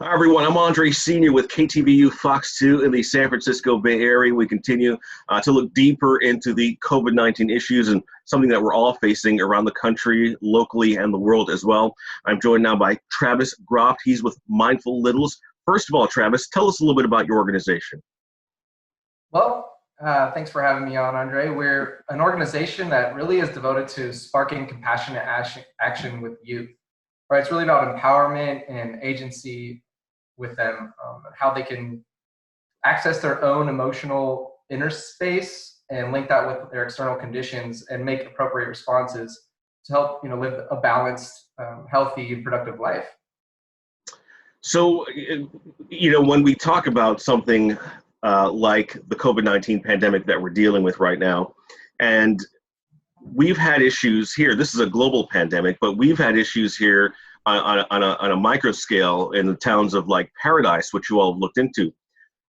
Hi, everyone. I'm Andre Sr. with KTVU Fox 2 in the San Francisco Bay Area. We continue to look deeper into the COVID-19 issues and something that we're all facing around the country, locally, and the world as well. I'm joined now by Travis Groff. He's with Mindful Littles. First of all, Travis, tell us a little bit about your organization. Thanks for having me on, Andre. We're an organization that really is devoted to sparking compassionate action with youth. Right? It's really about empowerment and agency with them, and how they can access their own emotional inner space and link that with their external conditions and make appropriate responses to help live a balanced, healthy, and productive life. So, when we talk about something like the COVID-19 pandemic that we're dealing with right now, and we've had issues here. This is a global pandemic, but we've had issues here on a micro scale in the towns of like Paradise, which you all have looked into.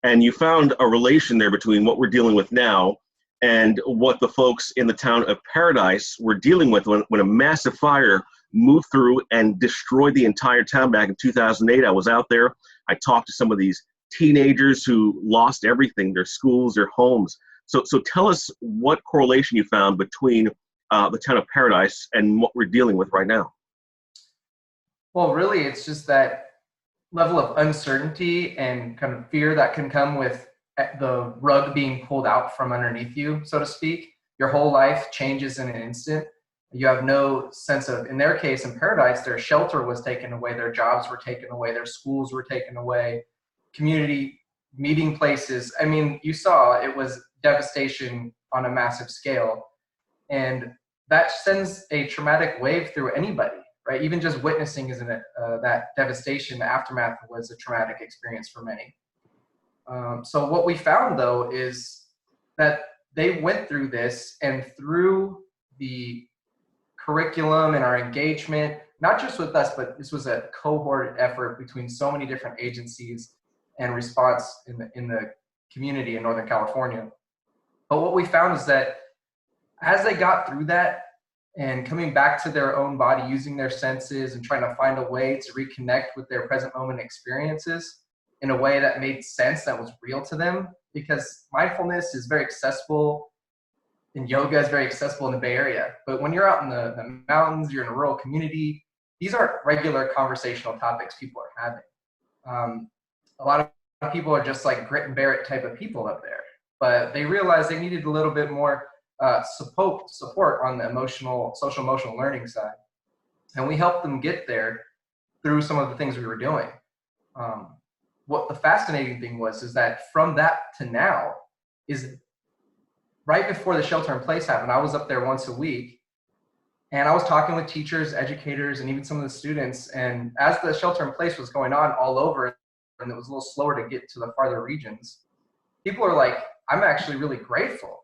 And you found a relation there between what we're dealing with now and what the folks in the town of Paradise were dealing with when a massive fire moved through and destroyed the entire town back in 2008. I was out there. I talked to some of these teenagers who lost everything, their schools, their homes. So tell us what correlation you found between the town of Paradise and what we're dealing with right now. Well, really, it's just that level of uncertainty and kind of fear that can come with the rug being pulled out from underneath you, so to speak. Your whole life changes in an instant. You have no sense of, in their case, in Paradise, their shelter was taken away, their jobs were taken away, their schools were taken away, community meeting places. I mean, you saw it was devastation on a massive scale. And that sends a traumatic wave through anybody, right? Even just witnessing that devastation, the aftermath was a traumatic experience for many. So what we found, though, is that they went through this, and through the curriculum and our engagement, not just with us, but this was a cohort effort between so many different agencies and response in the community in Northern California. But what we found is that as they got through that and coming back to their own body, using their senses and trying to find a way to reconnect with their present moment experiences in a way that made sense, that was real to them, because mindfulness is very accessible and yoga is very accessible in the Bay Area. But when you're out in the mountains, you're in a rural community, these aren't regular conversational topics people are having. A lot of people are just like grit and bear it type of people up there, but they realized they needed a little bit more support on the social emotional learning side. And we helped them get there through some of the things we were doing. What the fascinating thing is that from that to now is right before the shelter in place happened, I was up there once a week and I was talking with teachers, educators, and even some of the students. And as the shelter in place was going on all over, and it was a little slower to get to the farther regions, people are like, I'm actually really grateful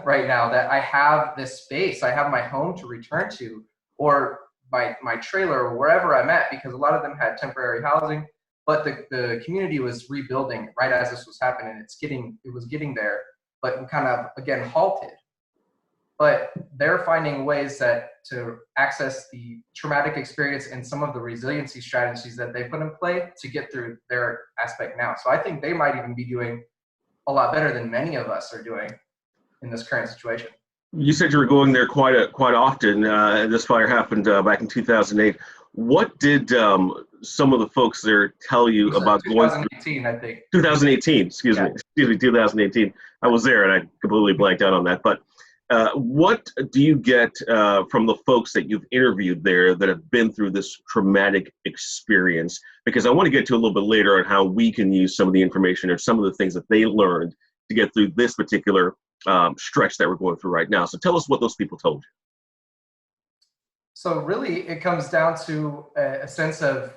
right now that I have this space, I have my home to return to, or my trailer, or wherever I'm at, because a lot of them had temporary housing, but the community was rebuilding right as this was happening. It was getting there, but kind of, again, halted. But they're finding ways to access the traumatic experience and some of the resiliency strategies that they put in play to get through their aspect now. So I think they might even be doing a lot better than many of us are doing in this current situation. You said you were going there quite often. This fire happened back in 2008. What did some of the folks there tell you about 2018, I think. 2018, excuse me, 2018. I was there and I completely blanked out on that. But what do you get from the folks that you've interviewed there that have been through this traumatic experience? Because I want to get to a little bit later on how we can use some of the information or some of the things that they learned to get through this particular stretch that we're going through right now. So tell us what those people told you. So really, it comes down to a sense of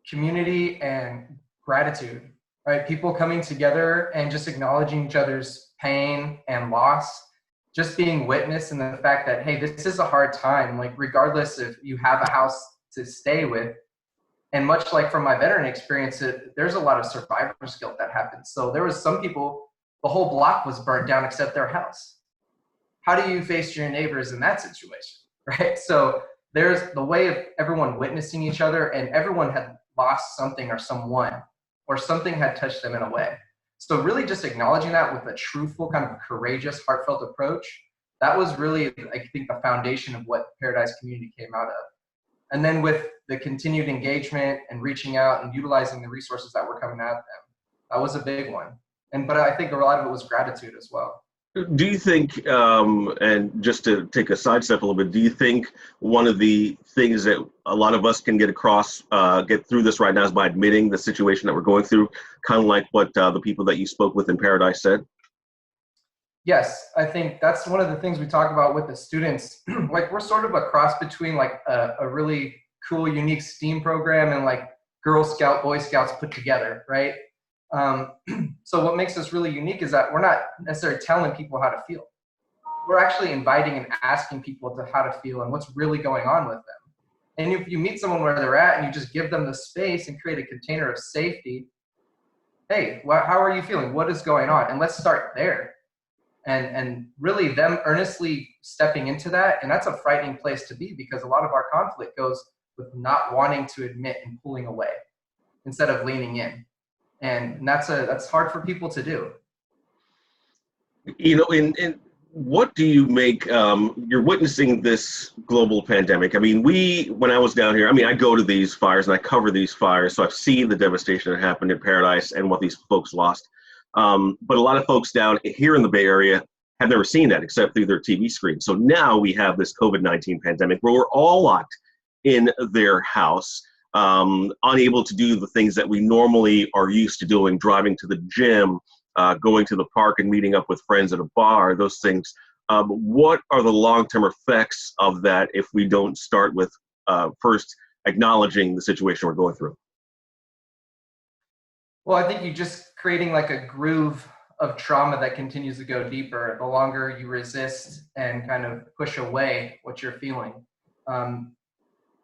community and gratitude, right? People coming together and just acknowledging each other's pain and loss, just being witness in the fact that, hey, this is a hard time, like regardless if you have a house to stay with. And much like from my veteran experience, there's a lot of survivor's guilt that happens. So there was some people, the whole block was burnt down except their house. How do you face your neighbors in that situation, right? So there's the way of everyone witnessing each other, and everyone had lost something or someone, or something had touched them in a way. So really just acknowledging that with a truthful, kind of courageous, heartfelt approach, that was really, I think, the foundation of what Paradise Community came out of. And then with the continued engagement and reaching out and utilizing the resources that were coming at them, that was a big one. But I think a lot of it was gratitude as well. Do you think, and just to take a sidestep a little bit, do you think one of the things that a lot of us can get across, get through this right now is by admitting the situation that we're going through, kind of like what the people that you spoke with in Paradise said? Yes, I think that's one of the things we talk about with the students. Like we're sort of a cross between like a really cool, unique STEAM program and like Girl Scout, Boy Scouts put together, right? So what makes us really unique is that we're not necessarily telling people how to feel. We're actually inviting and asking people to how to feel and what's really going on with them. And if you meet someone where they're at and you just give them the space and create a container of safety, hey, how are you feeling? What is going on? And let's start there. And really them earnestly stepping into that. And that's a frightening place to be because a lot of our conflict goes with not wanting to admit and pulling away instead of leaning in. And that's hard for people to do. You know, in what do you make, you're witnessing this global pandemic. I mean, when I was down here, I mean, I go to these fires and I cover these fires. So I've seen the devastation that happened in Paradise and what these folks lost. But a lot of folks down here in the Bay Area have never seen that except through their TV screen. So now we have this COVID-19 pandemic where we're all locked in their house, unable to do the things that we normally are used to doing, driving to the gym, going to the park and meeting up with friends at a bar, those things. What are the long-term effects of that if we don't start with first acknowledging the situation we're going through? Well, I think you just creating like a groove of trauma that continues to go deeper the longer you resist and kind of push away what you're feeling.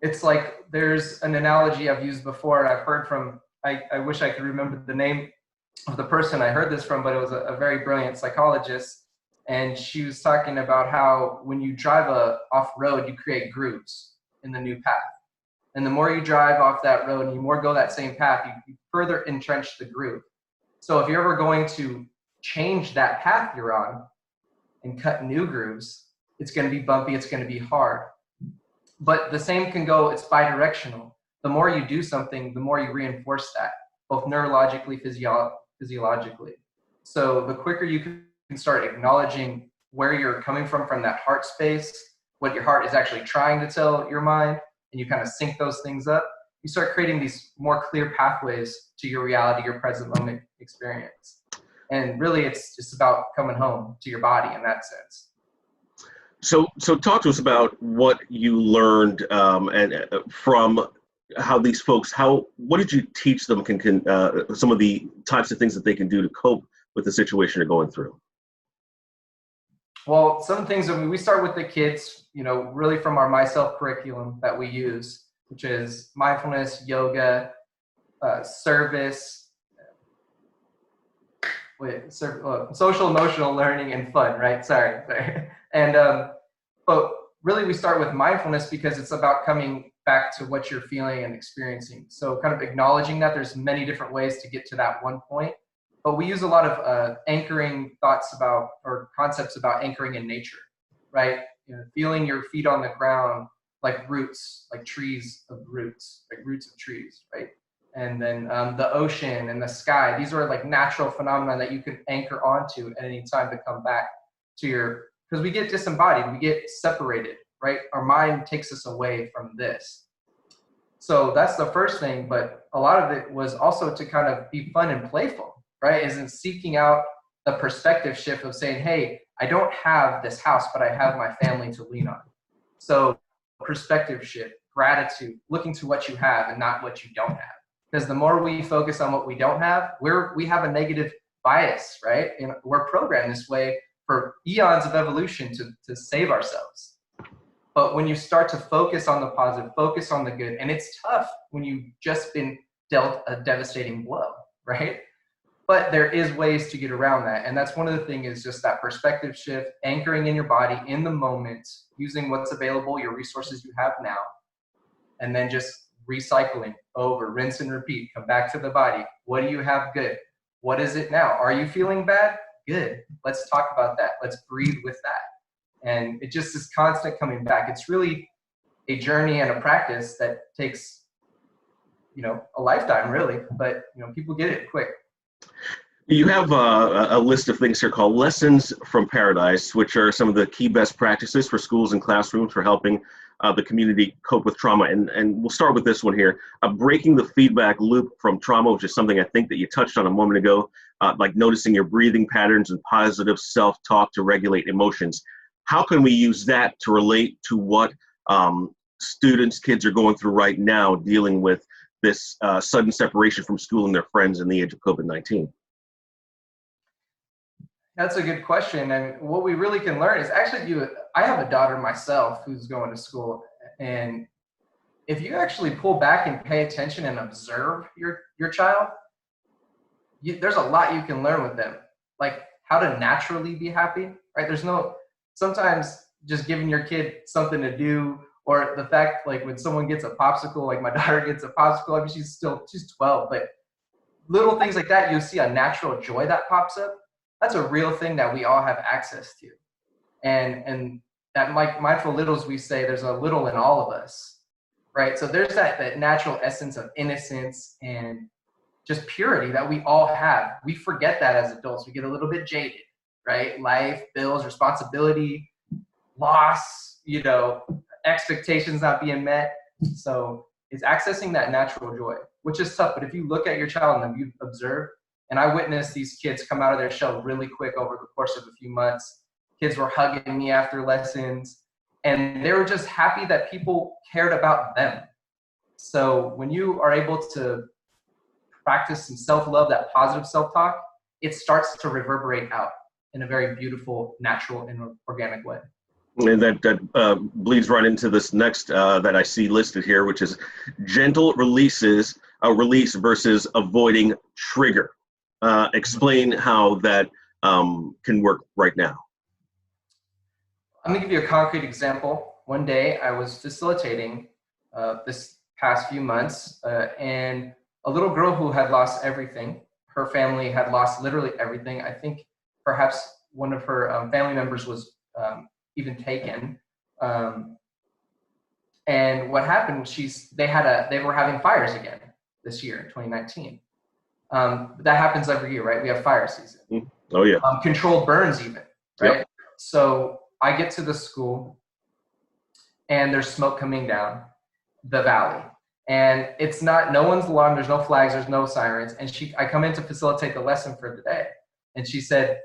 It's like there's an analogy I've used before and I've heard from, I wish I could remember the name of the person I heard this from, but it was a very brilliant psychologist. And she was talking about how when you drive off-road, you create grooves in the new path. And the more you drive off that road and you more go that same path, you further entrench the groove. So if you're ever going to change that path you're on and cut new grooves, it's going to be bumpy, it's going to be hard. But the same can go, it's bidirectional. The more you do something, the more you reinforce that, both neurologically, physiologically. So the quicker you can start acknowledging where you're coming from that heart space, what your heart is actually trying to tell your mind, and you kind of sync those things up, you start creating these more clear pathways to your reality, your present moment experience. And really, it's just about coming home to your body in that sense. So talk to us about what you learned and from how these folks, what did you teach them some of the types of things that they can do to cope with the situation they're going through? Well, some things, I mean, we start with the kids, really from our Myself curriculum that we use, which is mindfulness, yoga, service, social emotional learning and fun, right? Sorry. And, but really we start with mindfulness because it's about coming back to what you're feeling and experiencing. So kind of acknowledging that there's many different ways to get to that one point. But we use a lot of anchoring thoughts about, or concepts about anchoring in nature, right? Feeling your feet on the ground like roots, like trees of roots, like roots of trees, right? And then the ocean and the sky, these are like natural phenomena that you can anchor onto at any time to come back to because we get disembodied, we get separated, right? Our mind takes us away from this. So that's the first thing, but a lot of it was also to kind of be fun and playful, right? Isn't seeking out the perspective shift of saying, hey, I don't have this house, but I have my family to lean on. So perspective shift, gratitude, looking to what you have and not what you don't have. Because the more we focus on what we don't have, we have a negative bias, right? And we're programmed this way for eons of evolution to save ourselves. But when you start to focus on the positive, focus on the good, and it's tough when you've just been dealt a devastating blow, right? But there is ways to get around that. And that's one of the things is just that perspective shift, anchoring in your body in the moment, using what's available, your resources you have now, and then just recycling over, rinse and repeat. Come back to the body. What do you have? Good. What is it now? Are you feeling bad? Good. Let's talk about that. Let's breathe with that. And it just is constant coming back. It's really a journey and a practice that takes, a lifetime really, but people get it quick. You have a list of things here called Lessons from Paradise, which are some of the key best practices for schools and classrooms for helping the community cope with trauma. And we'll start with this one here, breaking the feedback loop from trauma, which is something I think that you touched on a moment ago, like noticing your breathing patterns and positive self-talk to regulate emotions. How can we use that to relate to what students, kids are going through right now, dealing with this sudden separation from school and their friends in the age of COVID-19? That's a good question. And what we really can learn is actually I have a daughter myself who's going to school. And if you actually pull back and pay attention and observe your child, there's a lot you can learn with them. Like how to naturally be happy, right? Sometimes just giving your kid something to do, or the fact like when someone gets a popsicle, like my daughter gets a popsicle, I mean, she's 12, but little things like that, you'll see a natural joy that pops up. That's a real thing that we all have access to. And that like mindful littles, we say there's a little in all of us, right? So there's that natural essence of innocence and just purity that we all have. We forget that as adults. We get a little bit jaded, right? Life, bills, responsibility, loss, expectations not being met. So it's accessing that natural joy, which is tough. But if you look at your child and you observe, and I witnessed these kids come out of their shell really quick over the course of a few months. Kids were hugging me after lessons, and they were just happy that people cared about them. So when you are able to practice some self-love, that positive self-talk, it starts to reverberate out in a very beautiful, natural, and organic way. And that bleeds right into this next that I see listed here, which is gentle release versus avoiding trigger. Explain how that can work right now. I'm going to give you a concrete example. One day I was facilitating this past few months, and a little girl who had lost everything. Her family had lost literally everything. I think perhaps one of her family members was even taken. And what happened? They were having fires again this year in 2019. That happens every year, right? We have fire season. Oh yeah. Controlled burns even, right? Yep. So I get to the school and there's smoke coming down the valley, and it's not, no one's alarmed. There's no flags, there's no sirens. And I come in to facilitate the lesson for the day. And she said,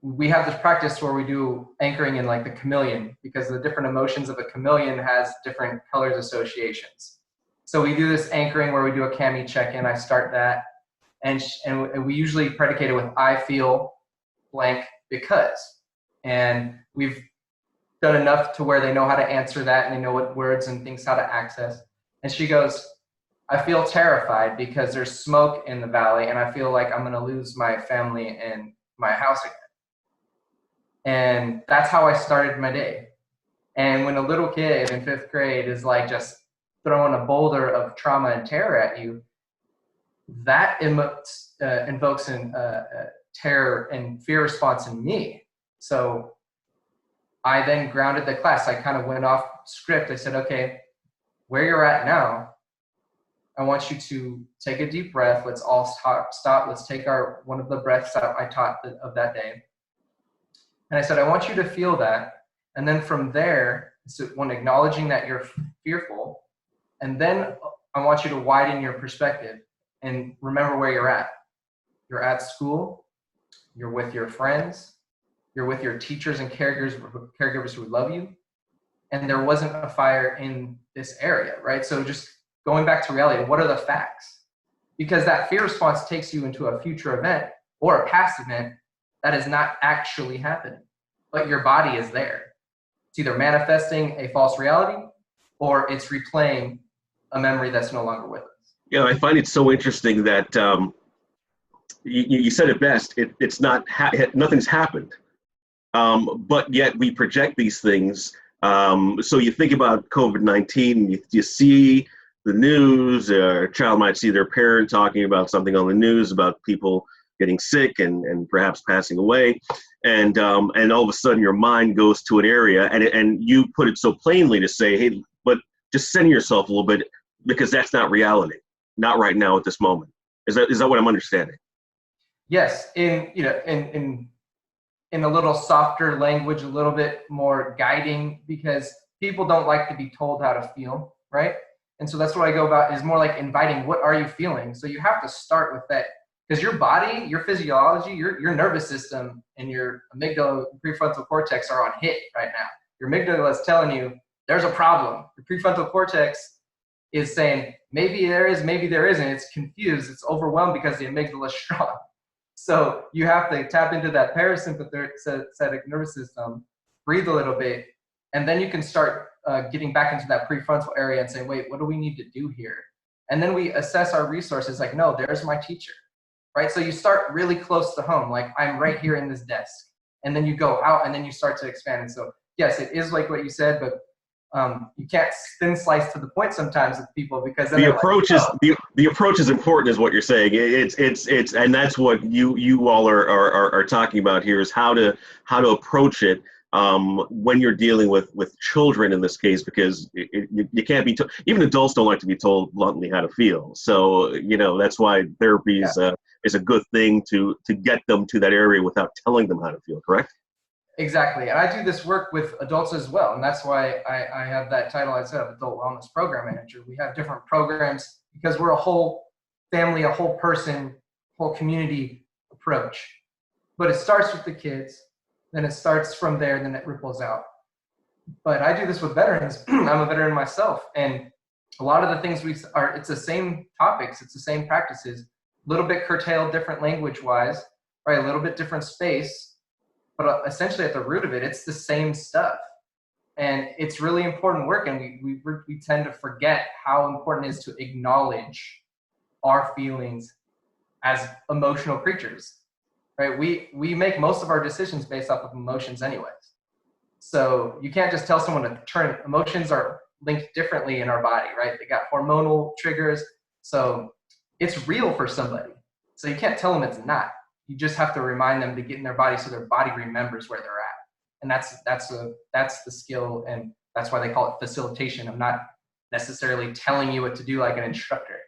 we have this practice where we do anchoring in like the chameleon, because the different emotions of a chameleon has different colors associations. So we do this anchoring where we do a cami check-in. I start that. And we usually predicate it with I feel blank because. And we've done enough to where they know how to answer that and they know what words and things how to access. And she goes, I feel terrified because there's smoke in the valley and I feel like I'm going to lose my family and my house again. And that's how I started my day. And when a little kid in 5th grade is like just throwing a boulder of trauma and terror at you, that invokes a terror and fear response in me. So I then grounded the class. I kind of went off script. I said, okay, where you're at now, I want you to take a deep breath. Let's all stop. Let's take one of the breaths that I taught of that day. And I said, I want you to feel that. And then from there, so when acknowledging that you're fearful, and then I want you to widen your perspective and remember where you're at. You're at school, you're with your friends, you're with your teachers and caregivers who love you, and there wasn't a fire in this area, right? So just going back to reality, what are the facts? Because that fear response takes you into a future event or a past event that is not actually happening, but your body is there. It's either manifesting a false reality or it's replaying a memory that's no longer with us. Yeah, I find it so interesting that you said it best. It's not nothing's happened, but yet we project these things. So you think about COVID-19, you see the news. A child might see their parent talking about something on the news about people getting sick and perhaps passing away, and all of a sudden your mind goes to an area, and you put it so plainly to say, hey, but just center yourself a little bit, because that's not reality, not right now at this moment. Is that what I'm understanding? Yes, in a little softer language, a little bit more guiding, because people don't like to be told how to feel, right? And so that's what I go about, is more like inviting, what are you feeling? So you have to start with that, because your body, your physiology, your nervous system, and your amygdala, prefrontal cortex are on hit right now. Your amygdala is telling you there's a problem. Your prefrontal cortex is saying maybe there is, maybe there isn't. It's confused. It's overwhelmed because the amygdala is strong. So you have to tap into that parasympathetic nervous system, breathe a little bit, and then you can start getting back into that prefrontal area and say, wait, what do we need to do here? And then we assess our resources, like, no, there's my teacher, right? So you start really close to home, like, I'm right here in this desk. And then you go out and then you start to expand. And so, yes, it is like what you said, but you can't thin slice to the point sometimes with people, because then The approach like, is the approach is important, is what you're saying. It's and that's what you all are talking about here, is how to approach it when you're dealing with children in this case, because you can't be even adults don't like to be told bluntly how to feel. So that's why therapy is a good thing to get them to that area without telling them how to feel. Correct? Exactly. And I do this work with adults as well. And that's why I have that title, I said, of Adult Wellness Program Manager. We have different programs because we're a whole family, a whole person, whole community approach. But it starts with the kids, then it starts from there, then it ripples out. But I do this with veterans. I'm a veteran myself. And a lot of the things it's the same topics, it's the same practices, a little bit curtailed, different language wise, right? A little bit different space. But essentially at the root of it, it's the same stuff. And it's really important work. And we tend to forget how important it is to acknowledge our feelings as emotional creatures, right? We make most of our decisions based off of emotions anyways. So you can't just tell someone to turn. Emotions are linked differently in our body, right? They got hormonal triggers. So it's real for somebody. So you can't tell them it's not. You just have to remind them to get in their body so their body remembers where they're at. And that's the skill, and that's why they call it facilitation. I'm not necessarily telling you what to do like an instructor,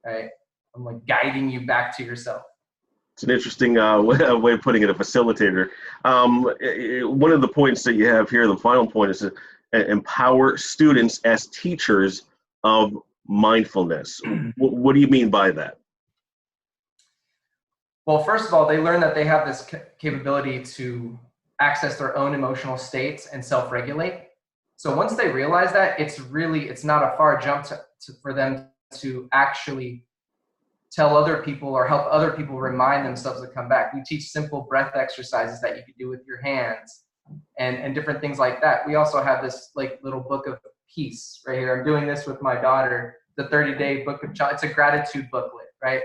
right? I'm like guiding you back to yourself. It's an interesting way of putting it, a facilitator. One of the points that you have here, the final point, is to empower students as teachers of mindfulness. What do you mean by that? Well, first of all, they learn that they have this capability to access their own emotional states and self-regulate. So once they realize that, it's not a far jump for them to actually tell other people or help other people remind themselves to come back. We teach simple breath exercises that you can do with your hands and different things like that. We also have this like little book of peace right here. I'm doing this with my daughter, the 30-day book of it's a gratitude booklet, right?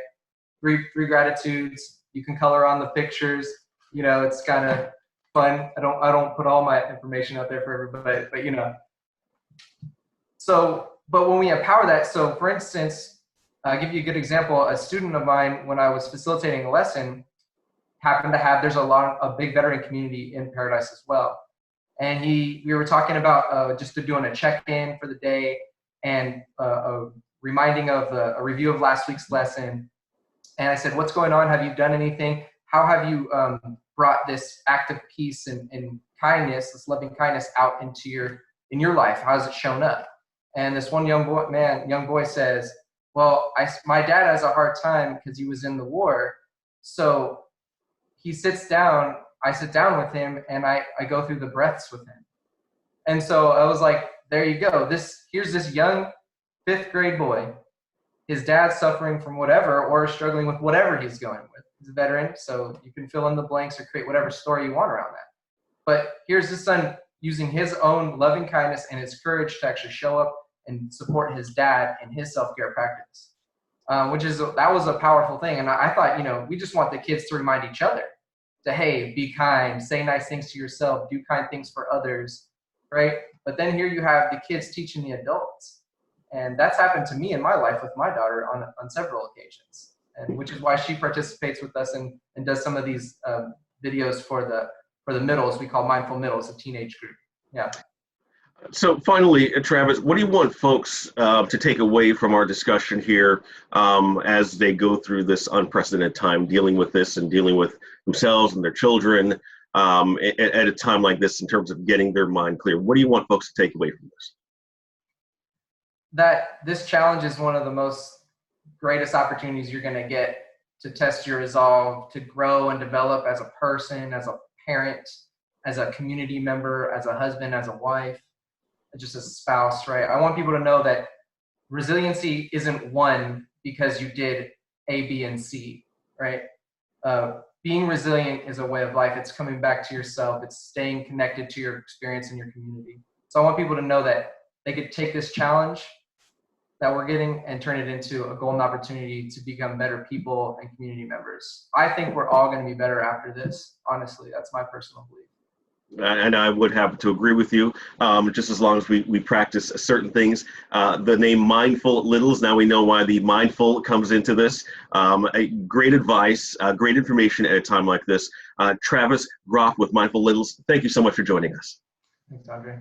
Three gratitudes. You can color on the pictures. It's kind of fun. I don't put all my information out there for everybody, but So, but when we empower that, so for instance, I'll give you a good example. A student of mine, when I was facilitating a lesson, happened to have, there's a big veteran community in Paradise as well. And we were talking about just doing a check-in for the day and a reminding of a review of last week's lesson. And I said, what's going on? Have you done anything? How have you brought this act of peace and kindness, this loving kindness out into your life? How has it shown up? And this one young boy says, well, my dad has a hard time because he was in the war. So he sits down, I sit down with him, and I go through the breaths with him. And so I was like, there you go. Here's this young 5th grade boy. His dad's suffering from whatever or struggling with whatever he's going with. He's a veteran, so you can fill in the blanks or create whatever story you want around that. But here's his son using his own loving kindness and his courage to actually show up and support his dad in his self-care practice, that was a powerful thing. And I thought, we just want the kids to remind each other to, hey, be kind, say nice things to yourself, do kind things for others, right? But then here you have the kids teaching the adults. And that's happened to me in my life with my daughter on several occasions, and which is why she participates with us and does some of these videos for the middles. We call Mindful Middles, a teenage group. Yeah. So finally, Travis, what do you want folks to take away from our discussion here as they go through this unprecedented time, dealing with this and dealing with themselves and their children at a time like this in terms of getting their mind clear? What do you want folks to take away from this? That this challenge is one of the most greatest opportunities you're going to get to test your resolve, to grow and develop as a person, as a parent, as a community member, as a husband, as a wife, just a spouse, right? I want people to know that resiliency isn't won because you did A, B, and C, right? Being resilient is a way of life. It's coming back to yourself. It's staying connected to your experience in your community. So I want people to know that they could take this challenge that we're getting and turn it into a golden opportunity to become better people and community members. I think we're all going to be better after this. Honestly, that's my personal belief. And I would have to agree with you, just as long as we practice certain things. The name Mindful Littles, now we know why the mindful comes into this. Great advice, great information at a time like this. Travis Groff with Mindful Littles, thank you so much for joining us. Thanks, Andre.